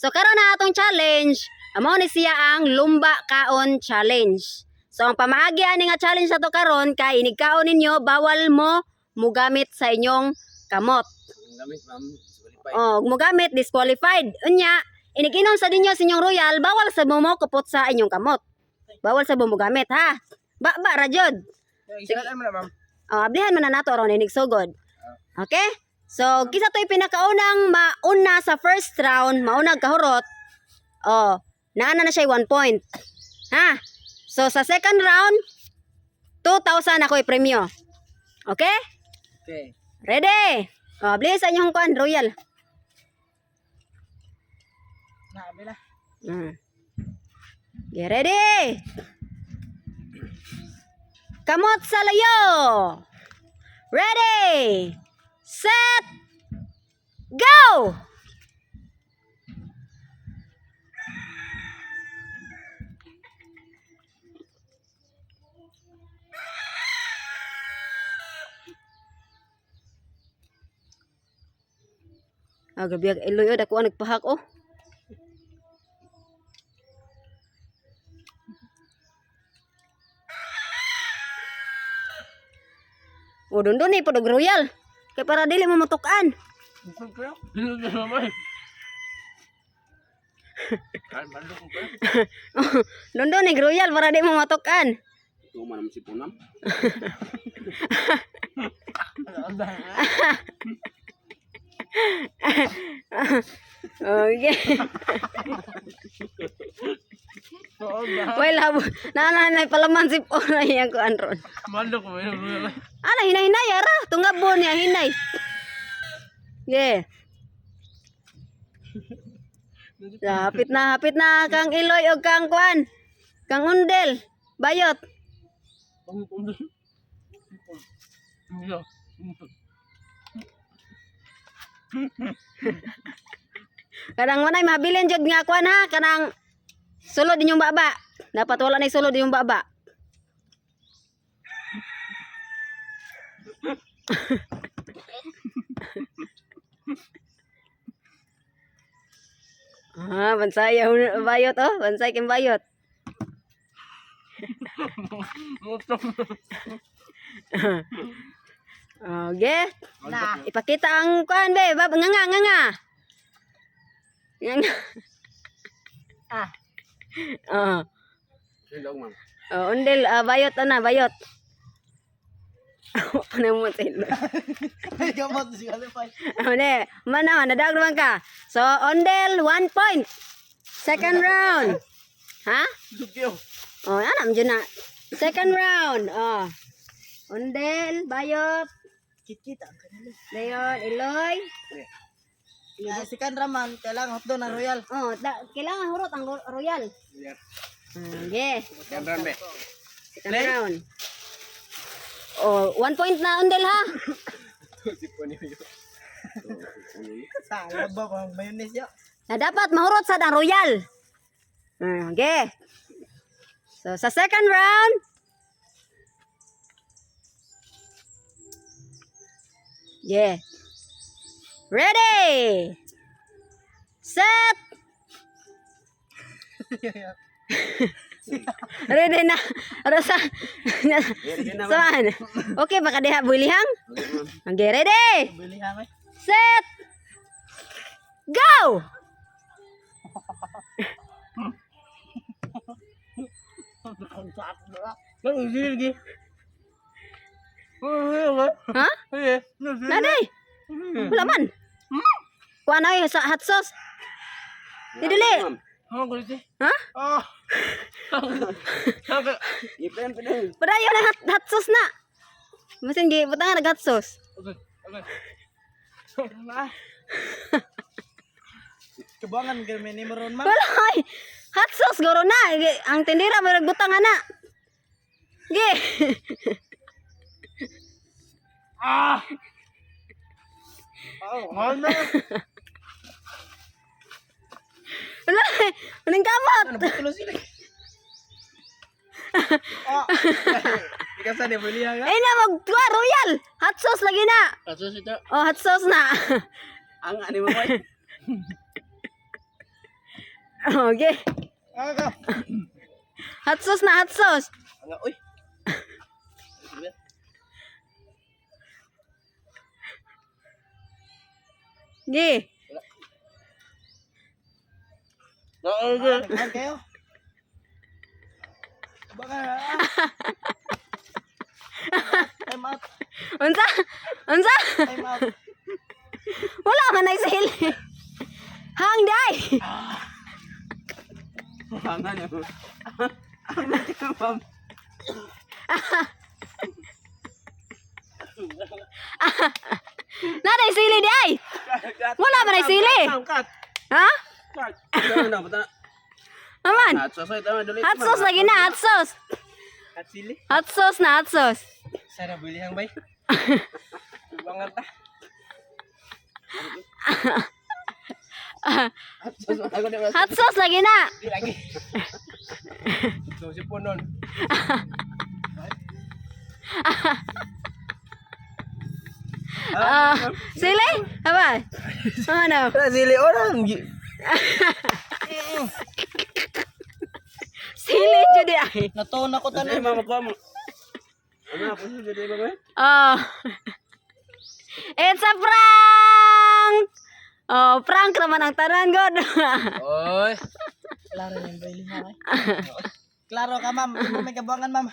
So karon na atong challenge, amo ni siya ang lumba kaon challenge. So ang pamaagi ani nga challenge nato karon kay inig kaon ninyo bawal mo mugamit sa inyong kamot. Gamit ma'am. Oh, mugamit disqualified. Unya, iniginom sa dinyo sa inyong royal, bawal sa mo kupot sa inyong kamot. Bawal sa mo mugamit ha. Ba ra jud. Sige mo na ma'am. Oh, ablihan man na nato aron inig sugod. Okay? So, kisa to'y pinakaunang mauna sa first round, maunang kahurot. Oh, naana na siya 1 point. Ha? So, sa second round, 2,000 ako i-premyo. Okay? Okay. Ready? Oh, bilis sa inyong kuan, royal. Nabila. Okay, ready? Kamot sa layo. Ready? Set! Go! Gabi ang iloy o, dako ang nagpahak o. O, doon eh, podog royal. Kaya para dili mo matukan. Doon eh, royal para di mo matukan. Ito man si Punam. Okay. Well, na palaman si Pona yang ko anron. Mandok mo yun. Ana hinay-hinay ara, tungabon niya hinay. Yeah. Hapit na kang Iloy o kang kuan. Kang Undel, bayot. Kadang manay mabilin jud nga kuan ha, kanang sulod din yung baba. Dapat wala na sulod din yung baba. Bansay bayot oh, bansay kim bayot. Okay. Nah, ipakita ang kuan be, nga. Nga. Hello ma'am. Oh, Undel, bayot na, bayot. Ano mo sila? Gamot si Kalipay. Ne, mana nadag naman ka. So, Undel 1 point. Second round. Ha? Dugyo. Oh, anam dyan na. Second round. Oh. Undel, bayot. Kit-kita ang kanila. Dayon, Iloy. Si Kanraman, kailangan hotdo ng royal. Oh, kailangan hurot ang royal. Yeah. Yeah. Kanran be. Second round. Oh, 1 point na Undel ha. Si Pony yun. Salad ba kung mayonnaise yun? Na dapat mahurot sa ang royal. Okay. So, sa second round, yeah. Ready. Set. Ready na. Rasa. Saan? Okay, baka diha bulihang? Okay, ready. Bulihang eh. Set. Go. Ha? Nanay. Wala man. Kuha na sa hot sauce. Didili. Ha? Padayon na hot sauce na. Masin gi butang na hot sauce. Kebangan kami ni meron ma'am. Wala ay. Hot sauce goro na. Ang tindira may nagbutang na. Gi. Mahal na. Wala ay. Maning kamot. Tulo sila. Ikaw sa ni bulihang. Ay na magtuwa royal. Hot sauce lagi na. Kaso ito. Oh, hot sauce na. Ang ani mo boy. Okay. Ako. Hot sauce na hot sauce. Ano, uy. Gi. Naghan kayo. Baka time out. Unsa? Unsa? Time out. Wala man ay sili. Hang day. Hangan yun. Hangan ka, ma'am. Naday sili day. Wala man ay sili. Cut. Ha? Cut. Ito na, bata na. Aman. Hot sauce, ito na, dulit. Hot sauce lagi na, hot sauce. Hot sili. Hot sauce na, hot sauce. Sana bili hang bay. Bangan ta. Hot sauce, ako na mas. Hot sauce lagi na. Di lagi. So, si Punon. Sili? Apa? Ano? Sili orang. Sili jud ay. Natuon ako Ano tanan. yung mama ko mo? Ano ako siya jadi ba ba? Oh. It's a prank. Oh, prank naman ang tanan god. Oy. Klaro yung baili mo. Klaro ka, ma'am. Hindi mo may kabuangan, ma'am.